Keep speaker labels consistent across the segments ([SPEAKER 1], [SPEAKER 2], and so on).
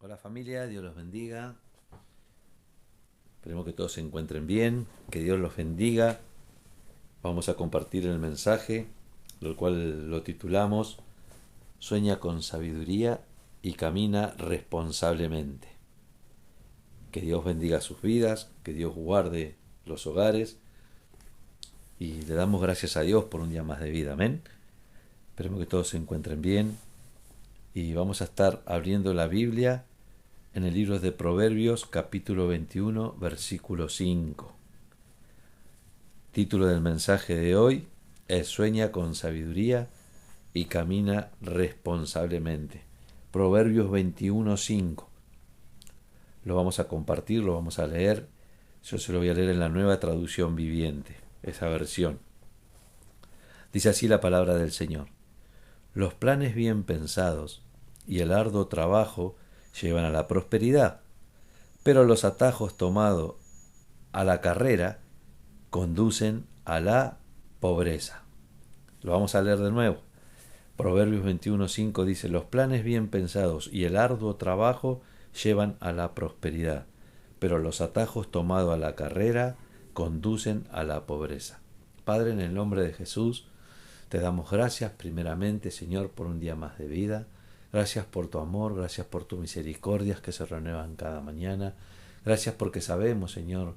[SPEAKER 1] Hola familia, Dios los bendiga. Esperemos que todos se encuentren bien, que Dios los bendiga. Vamos a compartir el mensaje, lo cual lo titulamos Sueña con sabiduría y camina responsablemente. Que Dios bendiga sus vidas, que Dios guarde los hogares y le damos gracias a Dios por un día más de vida. Amén. Esperemos que todos se encuentren bien y vamos a estar abriendo la Biblia en el libro de Proverbios, capítulo 21, versículo 5. Título del mensaje de hoy es Sueña con sabiduría y camina responsablemente. Proverbios 21, 5. Lo vamos a compartir, lo vamos a leer. Yo se lo voy a leer en la Nueva Traducción Viviente, esa versión. Dice así la palabra del Señor. Los planes bien pensados y el arduo trabajo llevan a la prosperidad, pero los atajos tomados a la carrera conducen a la pobreza. Lo vamos a leer de nuevo. Proverbios 21:5 dice, los planes bien pensados y el arduo trabajo llevan a la prosperidad, pero los atajos tomados a la carrera conducen a la pobreza. Padre, en el nombre de Jesús, te damos gracias primeramente, Señor, por un día más de vida. Gracias por tu amor, gracias por tus misericordias que se renuevan cada mañana. Gracias porque sabemos, Señor,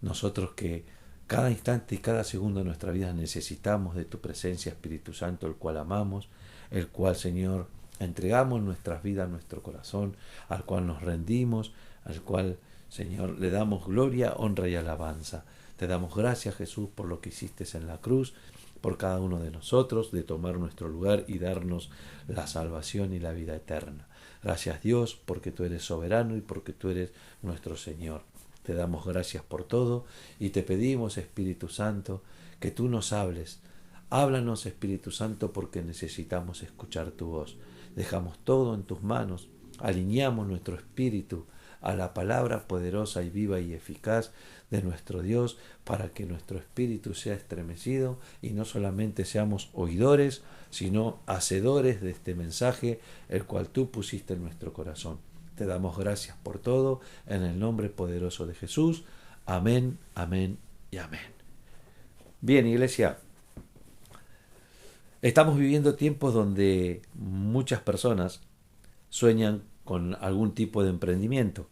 [SPEAKER 1] nosotros que cada instante y cada segundo de nuestra vida necesitamos de tu presencia, Espíritu Santo, el cual amamos, el cual, Señor, entregamos nuestras vidas, nuestro corazón, al cual nos rendimos, al cual, Señor, le damos gloria, honra y alabanza. Te damos gracias, Jesús, por lo que hiciste en la cruz, por cada uno de nosotros, de tomar nuestro lugar y darnos la salvación y la vida eterna. Gracias, Dios, porque tú eres soberano y porque tú eres nuestro Señor. Te damos gracias por todo y te pedimos, Espíritu Santo, que tú nos hables. Háblanos, Espíritu Santo, porque necesitamos escuchar tu voz. Dejamos todo en tus manos, alineamos nuestro espíritu a la palabra poderosa y viva y eficaz de nuestro Dios, para que nuestro espíritu sea estremecido y no solamente seamos oidores, sino hacedores de este mensaje, el cual tú pusiste en nuestro corazón. Te damos gracias por todo, en el nombre poderoso de Jesús. Amén, amén y amén. Bien, iglesia, estamos viviendo tiempos donde muchas personas sueñan con algún tipo de emprendimiento,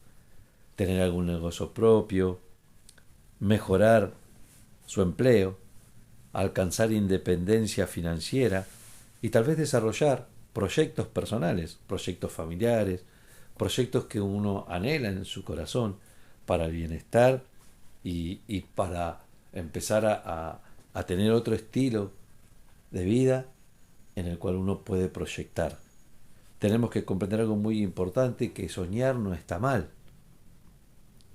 [SPEAKER 1] tener algún negocio propio, mejorar su empleo, alcanzar independencia financiera y tal vez desarrollar proyectos personales, proyectos familiares, proyectos que uno anhela en su corazón para el bienestar y para empezar a tener otro estilo de vida en el cual uno puede proyectar. Tenemos que comprender algo muy importante, que soñar no está mal.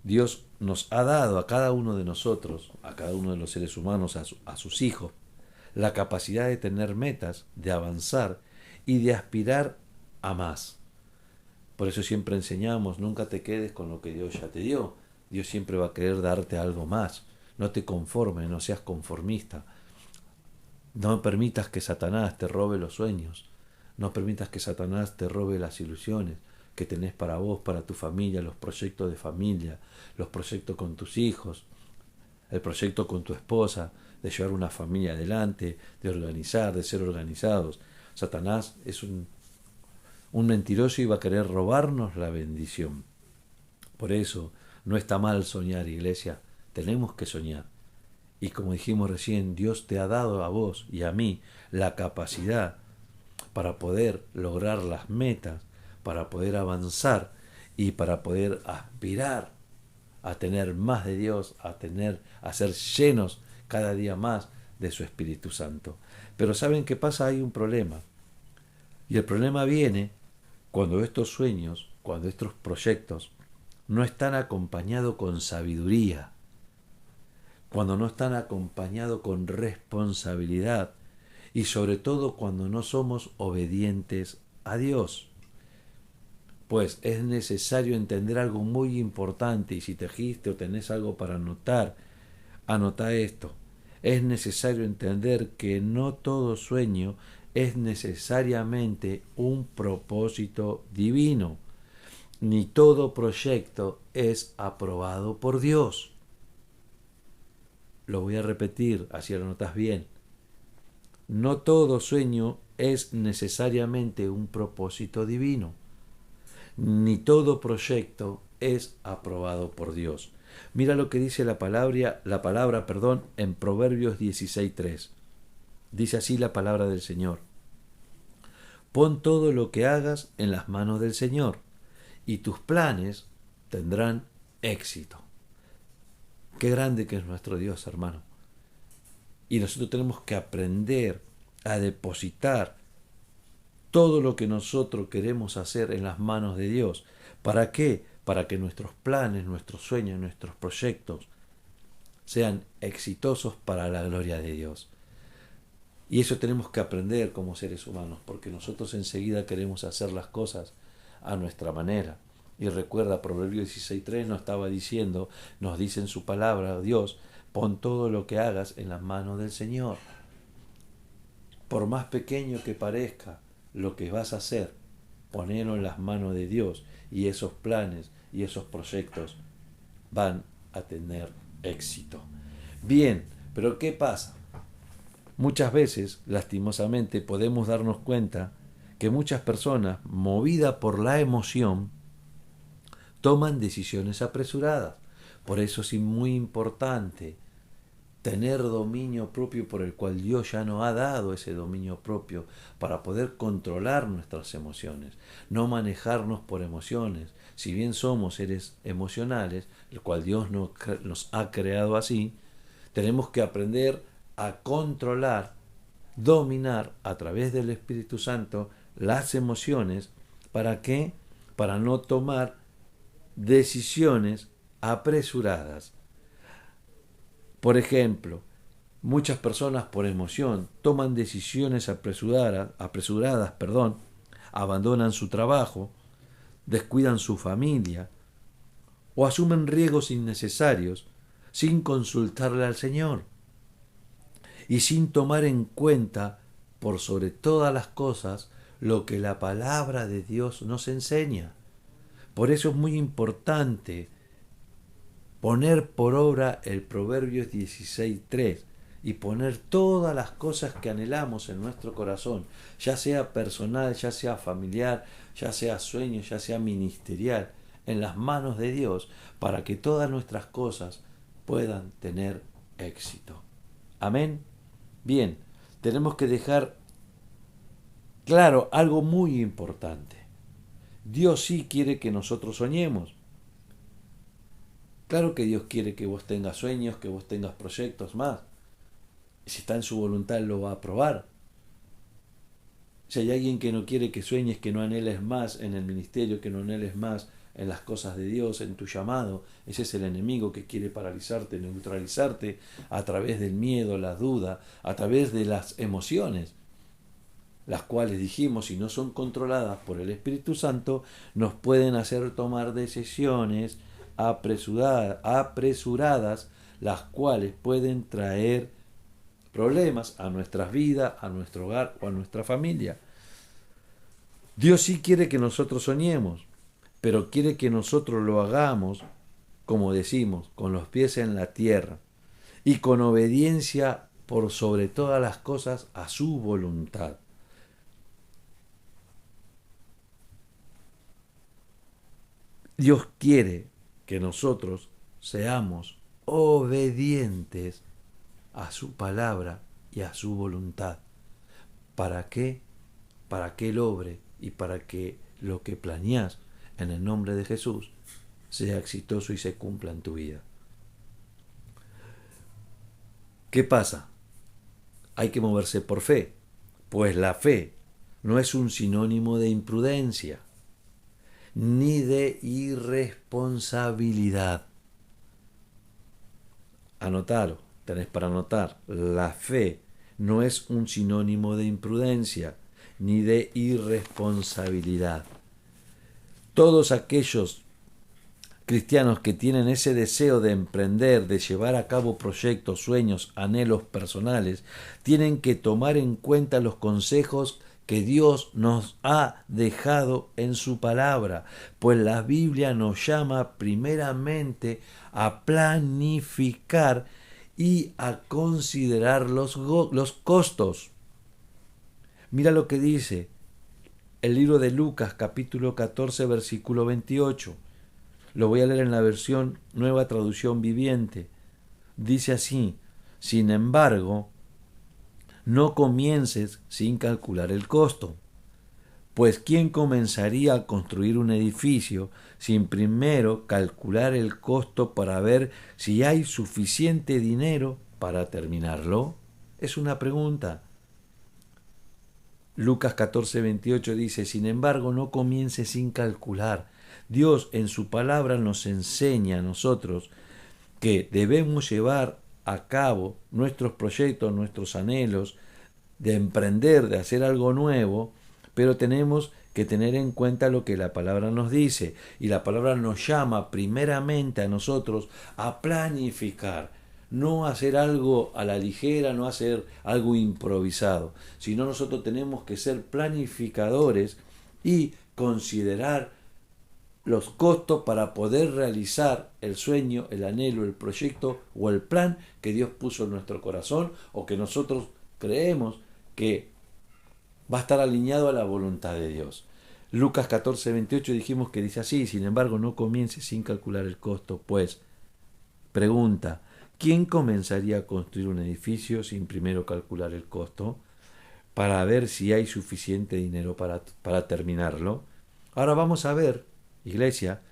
[SPEAKER 1] Dios nos ha dado a cada uno de nosotros, a cada uno de los seres humanos, a sus hijos, la capacidad de tener metas, de avanzar y de aspirar a más. Por eso siempre enseñamos, nunca te quedes con lo que Dios ya te dio. Dios siempre va a querer darte algo más. No te conformes, no seas conformista. No permitas que Satanás te robe los sueños. No permitas que Satanás te robe las ilusiones que tenés para vos, para tu familia, los proyectos de familia, los proyectos con tus hijos, el proyecto con tu esposa, de llevar una familia adelante, de organizar, de ser organizados. Satanás es un mentiroso y va a querer robarnos la bendición. Por eso no está mal soñar, iglesia. Tenemos que soñar. Y como dijimos recién, Dios te ha dado a vos y a mí la capacidad para poder lograr las metas, para poder avanzar y para poder aspirar a tener más de Dios, a ser llenos cada día más de su Espíritu Santo. Pero ¿saben qué pasa? Hay un problema. Y el problema viene cuando estos sueños, cuando estos proyectos no están acompañados con sabiduría, cuando no están acompañados con responsabilidad y sobre todo cuando no somos obedientes a Dios. Pues es necesario entender algo muy importante, y si te dijiste o tenés algo para anotar, anota esto. Es necesario entender que no todo sueño es necesariamente un propósito divino. ni todo proyecto es aprobado por Dios. Lo voy a repetir, así lo notas bien. No todo sueño es necesariamente un propósito divino, ni todo proyecto es aprobado por Dios. Mira lo que dice la palabra, en Proverbios 16:3. Dice así la palabra del Señor. Pon todo lo que hagas en las manos del Señor, y tus planes tendrán éxito. Qué grande que es nuestro Dios, hermano. Y nosotros tenemos que aprender a depositar todo lo que nosotros queremos hacer en las manos de Dios. ¿Para qué? Para que nuestros planes, nuestros sueños, nuestros proyectos sean exitosos para la gloria de Dios. Y eso tenemos que aprender como seres humanos, porque nosotros enseguida queremos hacer las cosas a nuestra manera. Y recuerda, Proverbios 16:3 nos dice en su palabra, Dios, pon todo lo que hagas en las manos del Señor. Por más pequeño que parezca lo que vas a hacer, ponelo en las manos de Dios, y esos planes y esos proyectos van a tener éxito. Bien, pero ¿qué pasa? Muchas veces, lastimosamente, podemos darnos cuenta que muchas personas, movidas por la emoción, toman decisiones apresuradas. Por eso es muy importante tener dominio propio, por el cual Dios ya nos ha dado ese dominio propio para poder controlar nuestras emociones, no manejarnos por emociones. Si bien somos seres emocionales, el cual Dios nos ha creado así, tenemos que aprender a controlar, dominar a través del Espíritu Santo las emociones. ¿Para qué? Para no tomar decisiones apresuradas. Por ejemplo, muchas personas por emoción toman decisiones apresuradas, abandonan su trabajo, descuidan su familia o asumen riesgos innecesarios sin consultarle al Señor y sin tomar en cuenta, por sobre todas las cosas, lo que la palabra de Dios nos enseña. Por eso es muy importante poner por obra el Proverbios 16:3 y poner todas las cosas que anhelamos en nuestro corazón, ya sea personal, ya sea familiar, ya sea sueño, ya sea ministerial, en las manos de Dios, para que todas nuestras cosas puedan tener éxito. Amén. Bien, tenemos que dejar claro algo muy importante. Dios sí quiere que nosotros soñemos. Claro que Dios quiere que vos tengas sueños, que vos tengas proyectos más. Si está en su voluntad, lo va a aprobar. Si hay alguien que no quiere que sueñes, que no anheles más en el ministerio, que no anheles más en las cosas de Dios, en tu llamado, ese es el enemigo que quiere paralizarte, neutralizarte a través del miedo, la duda, a través de las emociones, las cuales dijimos, si no son controladas por el Espíritu Santo, nos pueden hacer tomar decisiones apresuradas, las cuales pueden traer problemas a nuestras vidas, a nuestro hogar o a nuestra familia. Dios sí quiere que nosotros soñemos, pero quiere que nosotros lo hagamos, como decimos, con los pies en la tierra y con obediencia por sobre todas las cosas a su voluntad. Dios quiere que nosotros seamos obedientes a su palabra y a su voluntad. ¿Para qué? Para que Él obre y para que lo que planeás en el nombre de Jesús sea exitoso y se cumpla en tu vida. ¿Qué pasa? Hay que moverse por fe, pues la fe no es un sinónimo de imprudencia ni de irresponsabilidad. Anotalo, tenés para anotar. La fe no es un sinónimo de imprudencia ni de irresponsabilidad. Todos aquellos cristianos que tienen ese deseo de emprender, de llevar a cabo proyectos, sueños, anhelos personales, tienen que tomar en cuenta los consejos que Dios nos ha dejado en su palabra, pues la Biblia nos llama primeramente a planificar y a considerar los costos. Mira lo que dice el libro de Lucas, capítulo 14, versículo 28. Lo voy a leer en la versión Nueva Traducción Viviente. Dice así: sin embargo, no comiences sin calcular el costo, pues ¿quién comenzaría a construir un edificio sin primero calcular el costo para ver si hay suficiente dinero para terminarlo? Es una pregunta. Lucas 14, 28 dice: sin embargo, no comiences sin calcular. Dios en su palabra nos enseña a nosotros que debemos llevar a cabo nuestros proyectos, nuestros anhelos, de emprender, de hacer algo nuevo, pero tenemos que tener en cuenta lo que la palabra nos dice, y la palabra nos llama primeramente a nosotros a planificar, no hacer algo a la ligera, no hacer algo improvisado, sino nosotros tenemos que ser planificadores y considerar los costos para poder realizar el sueño, el anhelo, el proyecto o el plan que Dios puso en nuestro corazón o que nosotros creemos que va a estar alineado a la voluntad de Dios. Lucas 14, 28 dijimos que dice así: sin embargo, no comiences sin calcular el costo, pues, pregunta, ¿quién comenzaría a construir un edificio sin primero calcular el costo para ver si hay suficiente dinero para terminarlo? Ahora vamos a ver, iglesia,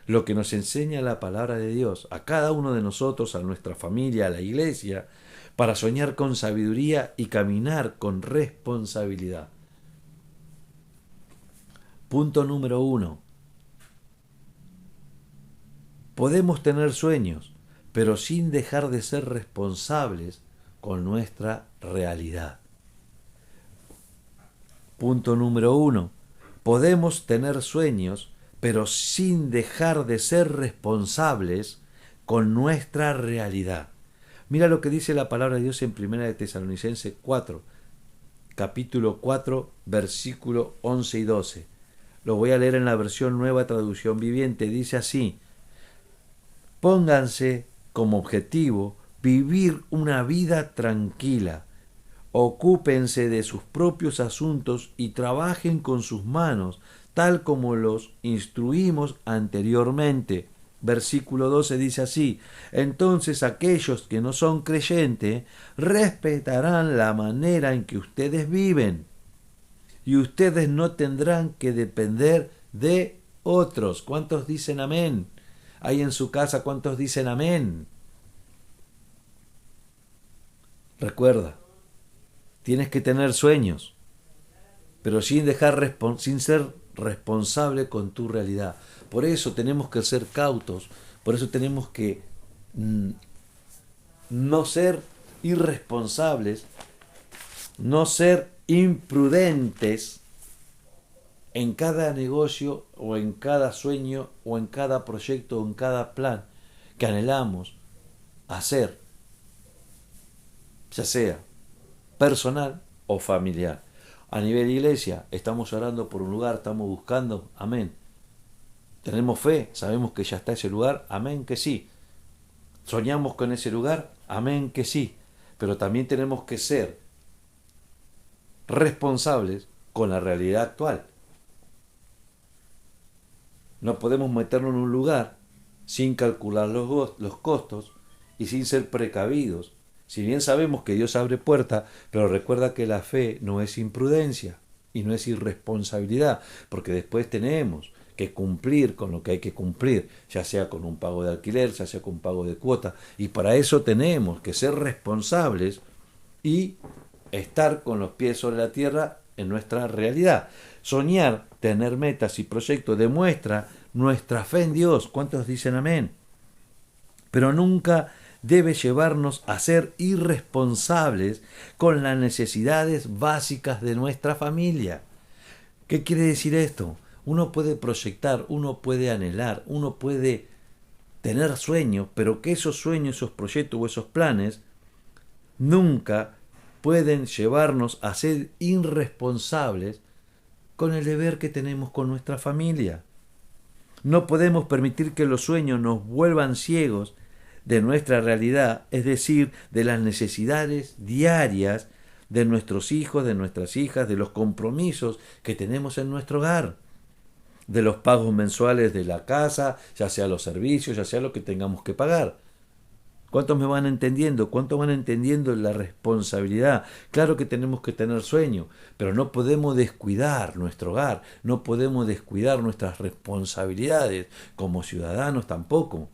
[SPEAKER 1] lo que nos enseña la palabra de Dios a cada uno de nosotros, a nuestra familia, a la iglesia, para soñar con sabiduría y caminar con responsabilidad. Punto número 1. Podemos tener sueños, pero sin dejar de ser responsables con nuestra realidad. Punto número 1. Podemos tener sueños, pero sin dejar de ser responsables con nuestra realidad. Mira lo que dice la palabra de Dios en 1 de Tesalonicenses 4, capítulo 4, versículo 11 y 12. Lo voy a leer en la versión Nueva Traducción Viviente. Dice así: pónganse como objetivo vivir una vida tranquila, ocúpense de sus propios asuntos y trabajen con sus manos, tal como los instruimos anteriormente. Versículo 12 dice así: entonces aquellos que no son creyentes respetarán la manera en que ustedes viven, y ustedes no tendrán que depender de otros. ¿Cuántos dicen amén? Ahí en su casa, ¿cuántos dicen amén? Recuerda, tienes que tener sueños, pero sin ser responsable con tu realidad. Por eso tenemos que ser cautos, por eso tenemos que no ser irresponsables, no ser imprudentes en cada negocio o en cada sueño o en cada proyecto o en cada plan que anhelamos hacer, ya sea personal o familiar. A nivel iglesia, estamos orando por un lugar, estamos buscando, amén. Tenemos fe, sabemos que ya está ese lugar, amén que sí. Soñamos con ese lugar, amén que sí. Pero también tenemos que ser responsables con la realidad actual. No podemos meternos en un lugar sin calcular los costos y sin ser precavidos. Si bien sabemos que Dios abre puertas, pero recuerda que la fe no es imprudencia y no es irresponsabilidad, porque después tenemos que cumplir con lo que hay que cumplir, ya sea con un pago de alquiler, ya sea con un pago de cuota, y para eso tenemos que ser responsables y estar con los pies sobre la tierra en nuestra realidad. Soñar, tener metas y proyectos demuestra nuestra fe en Dios. ¿Cuántos dicen amén? Pero nunca debe llevarnos a ser irresponsables con las necesidades básicas de nuestra familia. ¿Qué quiere decir esto? Uno puede proyectar, uno puede anhelar, uno puede tener sueños, pero que esos sueños, esos proyectos o esos planes nunca pueden llevarnos a ser irresponsables con el deber que tenemos con nuestra familia. No podemos permitir que los sueños nos vuelvan ciegos de nuestra realidad, es decir, de las necesidades diarias de nuestros hijos, de nuestras hijas, de los compromisos que tenemos en nuestro hogar, de los pagos mensuales de la casa, ya sea los servicios, ya sea lo que tengamos que pagar. ¿Cuántos me van entendiendo? ¿Cuántos van entendiendo la responsabilidad? Claro que tenemos que tener sueño, pero no podemos descuidar nuestro hogar, no podemos descuidar nuestras responsabilidades como ciudadanos tampoco.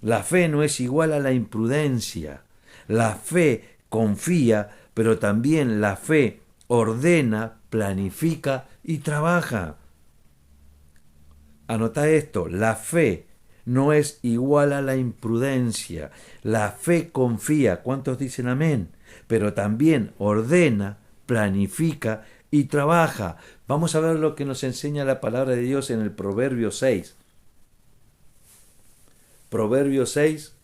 [SPEAKER 1] La fe no es igual a la imprudencia. La fe confía, pero también la fe ordena, planifica y trabaja. Anota esto, la fe no es igual a la imprudencia. La fe confía, ¿cuántos dicen amén? Pero también ordena, planifica y trabaja. Vamos a ver lo que nos enseña la palabra de Dios en el Proverbio 6. Proverbio 6,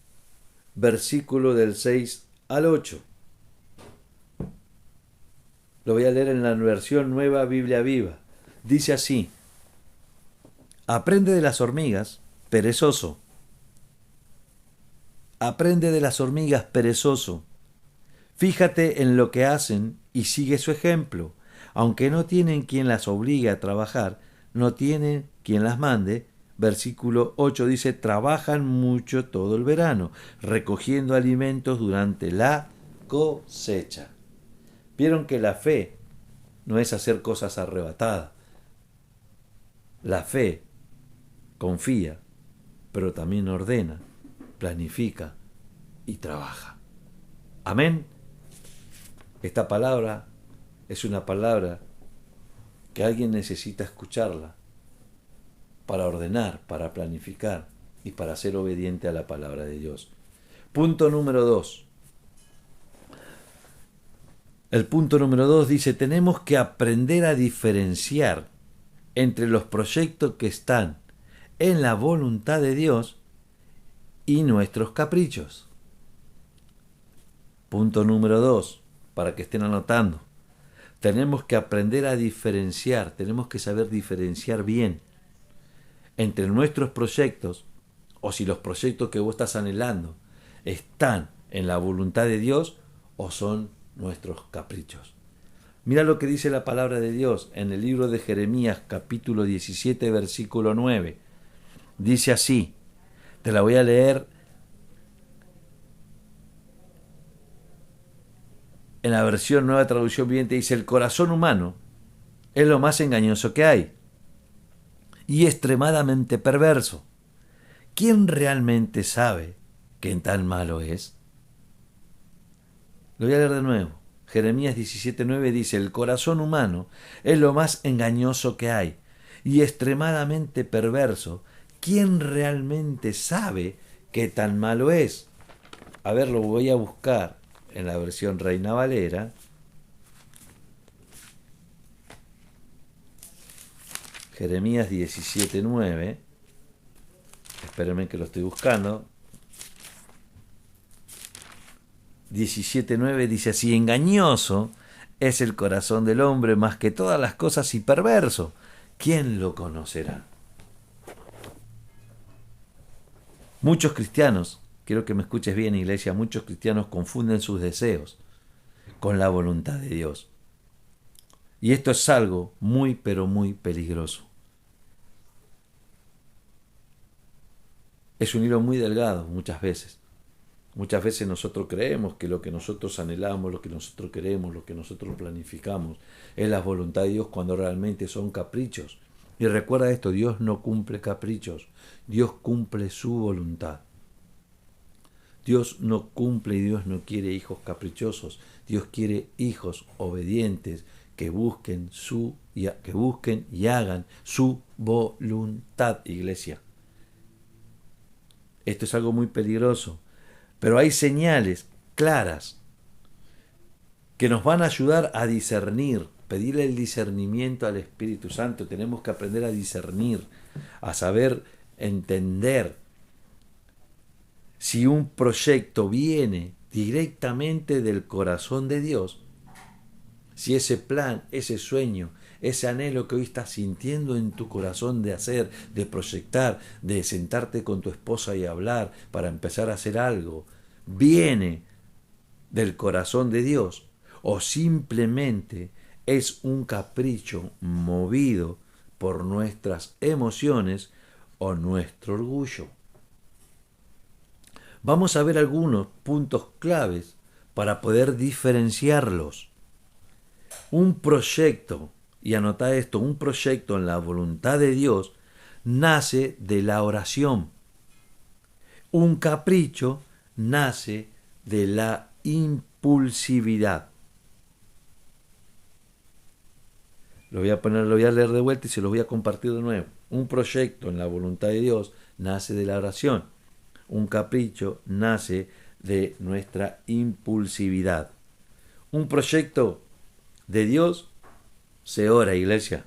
[SPEAKER 1] versículo del 6 al 8. Lo voy a leer en la versión Nueva Biblia Viva. Dice así: aprende de las hormigas, perezoso. Aprende de las hormigas, perezoso. Fíjate en lo que hacen y sigue su ejemplo. Aunque no tienen quien las obligue a trabajar, no tienen quien las mande. Versículo 8 dice, trabajan mucho todo el verano, recogiendo alimentos durante la cosecha. Vieron que la fe no es hacer cosas arrebatadas. La fe confía, pero también ordena, planifica y trabaja. Amén. Esta palabra es una palabra que alguien necesita escucharla para ordenar, para planificar y para ser obediente a la palabra de Dios. Punto número 2. El punto número 2 dice, tenemos que aprender a diferenciar entre los proyectos que están en la voluntad de Dios y nuestros caprichos. Punto número 2, para que estén anotando. Tenemos que aprender a diferenciar, tenemos que saber diferenciar bien entre nuestros proyectos, o si los proyectos que vos estás anhelando están en la voluntad de Dios o son nuestros caprichos. Mira lo que dice la palabra de Dios en el libro de Jeremías, capítulo 17, versículo 9. Dice así, te la voy a leer en la versión Nueva Traducción Viviente. Dice, el corazón humano es lo más engañoso que hay y extremadamente perverso. ¿Quién realmente sabe qué tan malo es? Lo voy a leer de nuevo. Jeremías 17:9 dice, el corazón humano es lo más engañoso que hay y extremadamente perverso. ¿Quién realmente sabe qué tan malo es? A ver, lo voy a buscar en la versión Reina Valera. Jeremías 17:9. Espérenme que lo estoy buscando. 17:9 dice así, engañoso es el corazón del hombre más que todas las cosas y perverso. ¿Quién lo conocerá? Muchos cristianos, quiero que me escuches bien, iglesia, muchos cristianos confunden sus deseos con la voluntad de Dios. Y esto es algo muy, pero muy peligroso. Es un hilo muy delgado muchas veces. Muchas veces nosotros creemos que lo que nosotros anhelamos, lo que nosotros queremos, lo que nosotros planificamos es la voluntad de Dios cuando realmente son caprichos. Y recuerda esto, Dios no cumple caprichos, Dios cumple su voluntad. Dios no cumple y Dios no quiere hijos caprichosos, Dios quiere hijos obedientes que busquen y hagan su voluntad, iglesia. Esto es algo muy peligroso, pero hay señales claras que nos van a ayudar a discernir, pedirle el discernimiento al Espíritu Santo. Tenemos que aprender a discernir, a saber entender si un proyecto viene directamente del corazón de Dios, si ese plan, ese sueño, ese anhelo que hoy estás sintiendo en tu corazón de hacer, de proyectar, de sentarte con tu esposa y hablar para empezar a hacer algo, viene del corazón de Dios o simplemente es un capricho movido por nuestras emociones o nuestro orgullo. Vamos a ver algunos puntos claves para poder diferenciarlos. Un proyecto, y anota esto, un proyecto en la voluntad de Dios nace de la oración. Un capricho nace de la impulsividad. Lo voy a leer de vuelta y se lo voy a compartir de nuevo. Un proyecto en la voluntad de Dios nace de la oración. Un capricho nace de nuestra impulsividad. Un proyecto de Dios se ora, iglesia.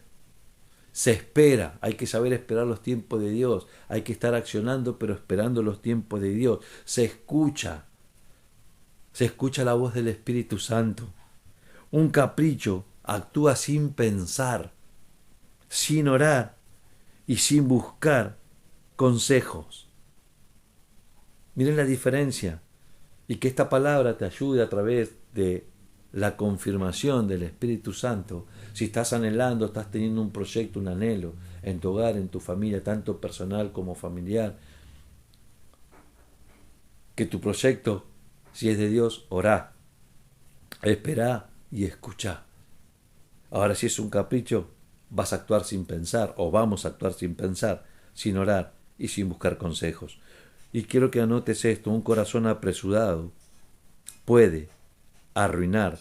[SPEAKER 1] Se espera. Hay que saber esperar los tiempos de Dios. Hay que estar accionando, pero esperando los tiempos de Dios. Se escucha. Se escucha la voz del Espíritu Santo. Un capricho actúa sin pensar, sin orar y sin buscar consejos. Miren la diferencia. Y que esta palabra te ayude a través de la confirmación del Espíritu Santo. Si estás anhelando, estás teniendo un proyecto, un anhelo en tu hogar, en tu familia, tanto personal como familiar, que tu proyecto, si es de Dios, orá, esperá y escuchá. Ahora, si es un capricho, vas a actuar sin pensar, o vamos a actuar sin pensar, sin orar y sin buscar consejos. Y quiero que anotes esto: un corazón apresurado puede arruinar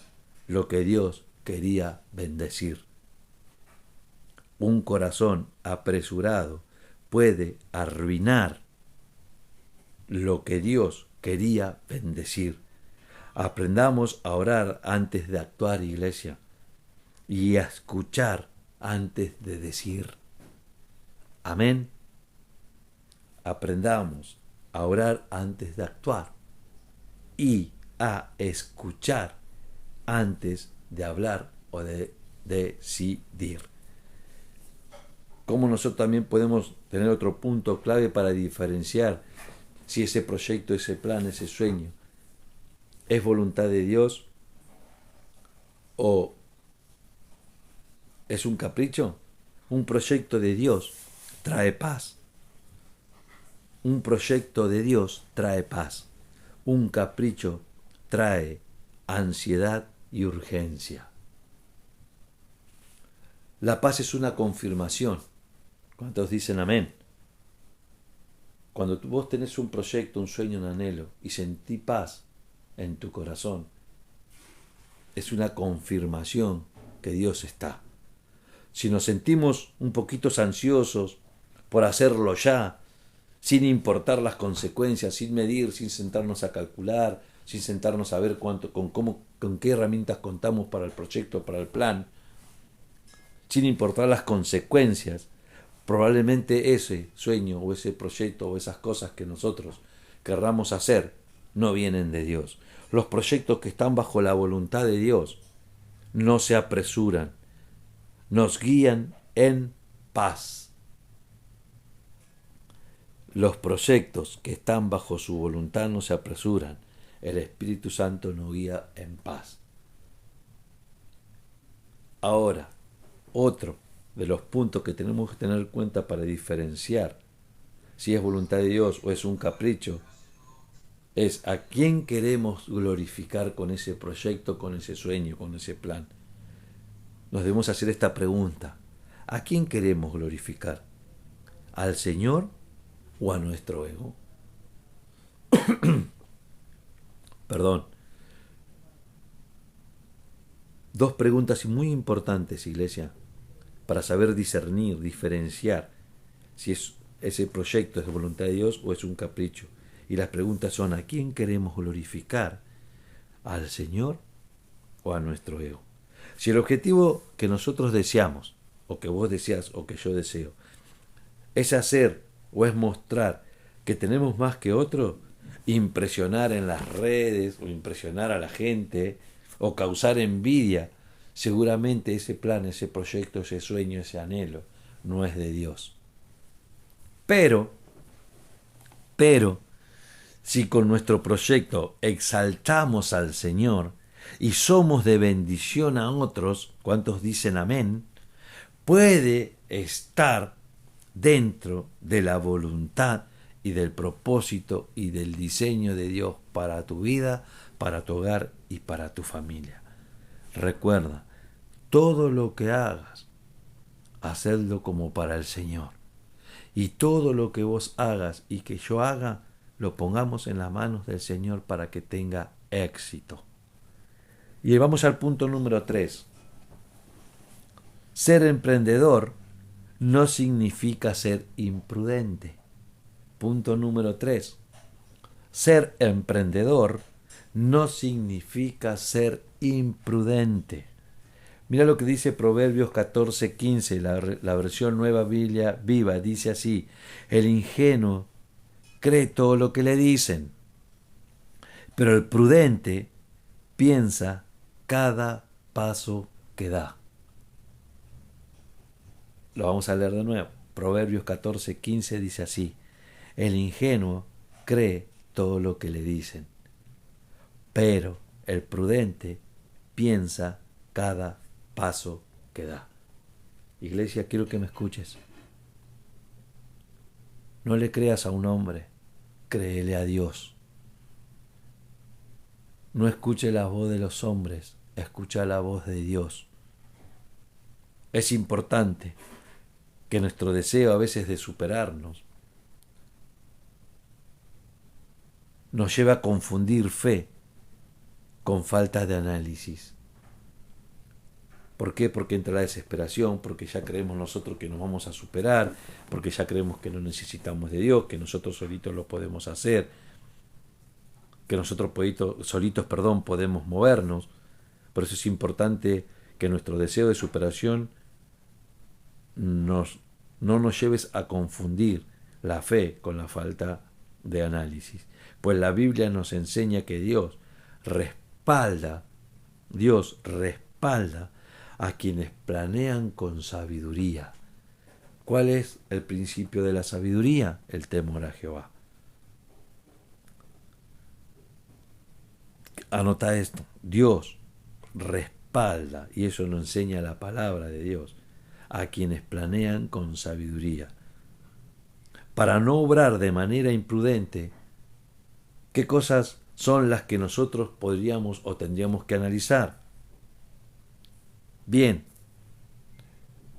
[SPEAKER 1] lo que Dios quería bendecir. Un corazón apresurado puede arruinar lo que Dios quería bendecir. Aprendamos a orar antes de actuar, iglesia, y a escuchar antes de decir. Amén. Aprendamos a orar antes de actuar y a escuchar antes de hablar o de decidir. Como nosotros también podemos tener otro punto clave para diferenciar si ese proyecto, ese plan, ese sueño es voluntad de Dios o es un capricho. Un proyecto de Dios trae paz. Un proyecto de Dios trae paz. Un capricho trae ansiedad y urgencia. La paz es una confirmación. ¿Cuántos dicen amén? Cuando vos tenés un proyecto, un sueño, un anhelo y sentí paz en tu corazón, es una confirmación que Dios está. Si nos sentimos un poquito ansiosos por hacerlo ya, sin importar las consecuencias, sin medir, sin sentarnos a calcular, sin sentarnos a ver con qué herramientas contamos para el proyecto, para el plan, sin importar las consecuencias, probablemente ese sueño o ese proyecto o esas cosas que nosotros querramos hacer no vienen de Dios. Los proyectos que están bajo la voluntad de Dios no se apresuran, nos guían en paz. Los proyectos que están bajo su voluntad no se apresuran. El Espíritu Santo nos guía en paz. Ahora, otro de los puntos que tenemos que tener en cuenta para diferenciar si es voluntad de Dios o es un capricho es a quién queremos glorificar con ese proyecto, con ese sueño, con ese plan. Nos debemos hacer esta pregunta: ¿a quién queremos glorificar? ¿Al Señor o a nuestro ego? Perdón. Dos preguntas muy importantes, iglesia, para saber discernir, diferenciar si ese proyecto es de voluntad de Dios o es un capricho. Y las preguntas son: ¿a quién queremos glorificar? ¿Al Señor o a nuestro ego? Si el objetivo que nosotros deseamos, o que vos deseas, o que yo deseo, es hacer o es mostrar que tenemos más que otro, impresionar en las redes o impresionar a la gente o causar envidia, seguramente ese plan, ese proyecto, ese sueño, ese anhelo no es de Dios. Pero, si con nuestro proyecto exaltamos al Señor y somos de bendición a otros, ¿cuántos dicen amén? Puede estar dentro de la voluntad y del propósito y del diseño de Dios para tu vida, para tu hogar y para tu familia. Recuerda, todo lo que hagas, hacedlo como para el Señor. Y todo lo que vos hagas y que yo haga, lo pongamos en las manos del Señor para que tenga éxito. Y vamos al punto número 3. Ser emprendedor no significa ser imprudente. Punto número 3. Ser emprendedor no significa ser imprudente. Mira lo que dice Proverbios 14:15, la versión Nueva Biblia Viva, dice así: el ingenuo cree todo lo que le dicen, pero el prudente piensa cada paso que da. Lo vamos a leer de nuevo. Proverbios 14:15 dice así: el ingenuo cree todo lo que le dicen, pero el prudente piensa cada paso que da. Iglesia, quiero que me escuches. No le creas a un hombre, créele a Dios. No escuche la voz de los hombres, escucha la voz de Dios. Es importante que nuestro deseo a veces de superarnos nos lleva a confundir fe con falta de análisis. ¿Por qué? Porque entra la desesperación, porque ya creemos nosotros que nos vamos a superar, porque ya creemos que no necesitamos de Dios, que nosotros solitos lo podemos hacer, que nosotros solitos podemos movernos. Por eso es importante que nuestro deseo de superación no nos lleves a confundir la fe con la falta de análisis. Pues la Biblia nos enseña que Dios respalda a quienes planean con sabiduría. ¿Cuál es el principio de la sabiduría? El temor a Jehová. Anota esto: Dios respalda, y eso nos enseña la palabra de Dios, a quienes planean con sabiduría. Para no obrar de manera imprudente, ¿qué cosas son las que nosotros podríamos o tendríamos que analizar? Bien,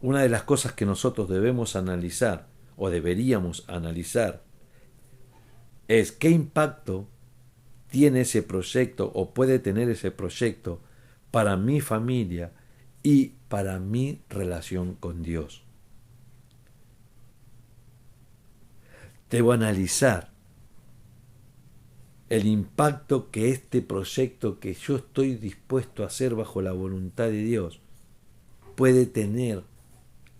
[SPEAKER 1] una de las cosas que nosotros debemos analizar o deberíamos analizar es qué impacto tiene ese proyecto o puede tener ese proyecto para mi familia y para mi relación con Dios. Debo analizar el impacto que este proyecto que yo estoy dispuesto a hacer bajo la voluntad de Dios puede tener,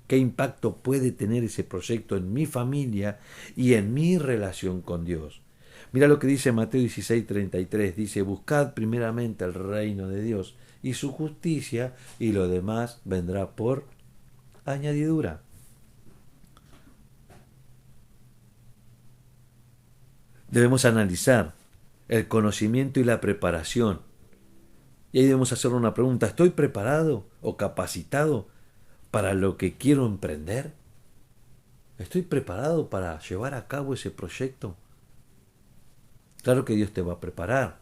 [SPEAKER 1] qué impacto puede tener ese proyecto en mi familia y en mi relación con Dios. Mira lo que dice Mateo 16:33, dice: buscad primeramente el reino de Dios y su justicia, y lo demás vendrá por añadidura. Debemos analizar el conocimiento y la preparación. Y ahí debemos hacer una pregunta: ¿estoy preparado o capacitado para lo que quiero emprender? ¿Estoy preparado para llevar a cabo ese proyecto? Claro que Dios te va a preparar,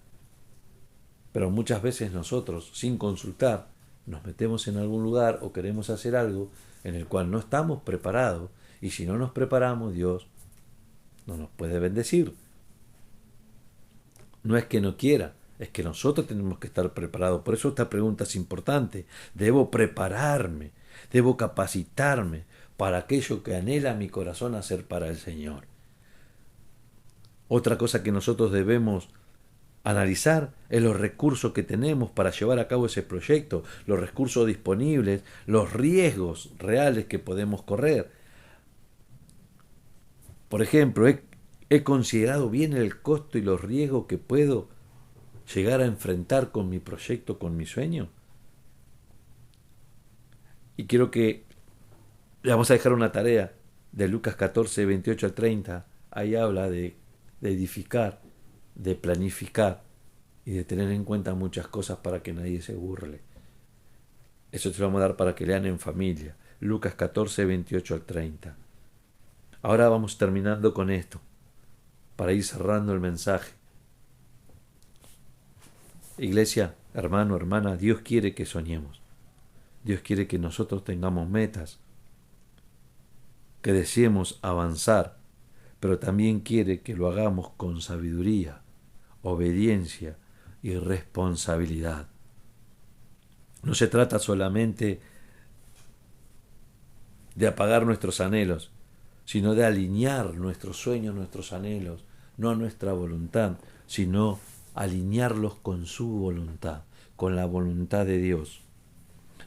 [SPEAKER 1] pero muchas veces nosotros, sin consultar, nos metemos en algún lugar o queremos hacer algo en el cual no estamos preparados, y si no nos preparamos, Dios no nos puede bendecir. No es que no quiera, es que nosotros tenemos que estar preparados. Por eso esta pregunta es importante. Debo prepararme, debo capacitarme para aquello que anhela mi corazón hacer para el Señor. Otra cosa que nosotros debemos analizar es los recursos que tenemos para llevar a cabo ese proyecto, los recursos disponibles, los riesgos reales que podemos correr. Por ejemplo, He considerado bien el costo y los riesgos que puedo llegar a enfrentar con mi proyecto, con mi sueño. Y quiero que le vamos a dejar una tarea de Lucas 14, 28 al 30. Ahí habla de edificar, de planificar y de tener en cuenta muchas cosas para que nadie se burle. Eso te lo vamos a dar para que lean en familia. Lucas 14, 28 al 30. Ahora vamos terminando con esto, para ir cerrando el mensaje. Iglesia, hermano, hermana, Dios quiere que soñemos. Dios quiere que nosotros tengamos metas, que deseemos avanzar, pero también quiere que lo hagamos con sabiduría, obediencia y responsabilidad. No se trata solamente de apagar nuestros anhelos, sino de alinear nuestros sueños, nuestros anhelos, no a nuestra voluntad, sino alinearlos con su voluntad, con la voluntad de Dios.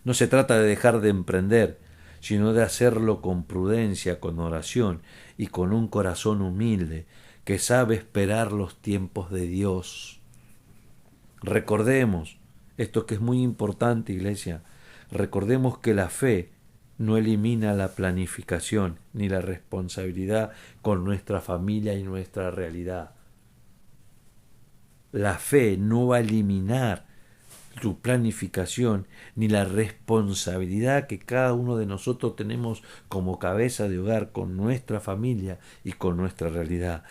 [SPEAKER 1] No se trata de dejar de emprender, sino de hacerlo con prudencia, con oración y con un corazón humilde que sabe esperar los tiempos de Dios. Recordemos, esto que es muy importante, iglesia, recordemos que la fe no elimina la planificación ni la responsabilidad con nuestra familia y nuestra realidad. La fe no va a eliminar tu planificación ni la responsabilidad que cada uno de nosotros tenemos como cabeza de hogar con nuestra familia y con nuestra realidad.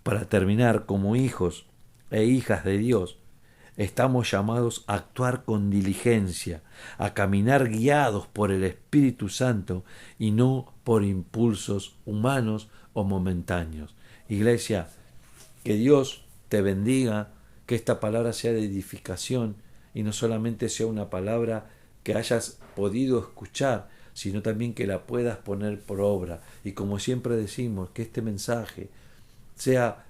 [SPEAKER 1] Para terminar, como hijos e hijas de Dios, estamos llamados a actuar con diligencia, a caminar guiados por el Espíritu Santo y no por impulsos humanos o momentáneos. Iglesia, que Dios te bendiga, que esta palabra sea de edificación y no solamente sea una palabra que hayas podido escuchar, sino también que la puedas poner por obra. Y como siempre decimos, que este mensaje sea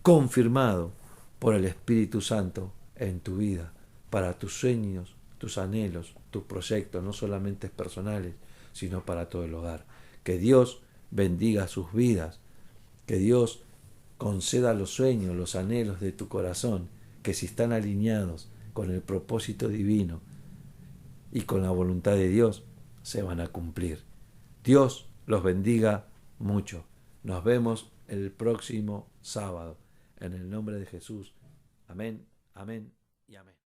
[SPEAKER 1] confirmado por el Espíritu Santo en tu vida, para tus sueños, tus anhelos, tus proyectos, no solamente personales, sino para todo el hogar. Que Dios bendiga sus vidas, que Dios conceda los sueños, los anhelos de tu corazón, que si están alineados con el propósito divino y con la voluntad de Dios, se van a cumplir. Dios los bendiga mucho. Nos vemos el próximo sábado. En el nombre de Jesús. Amén, amén.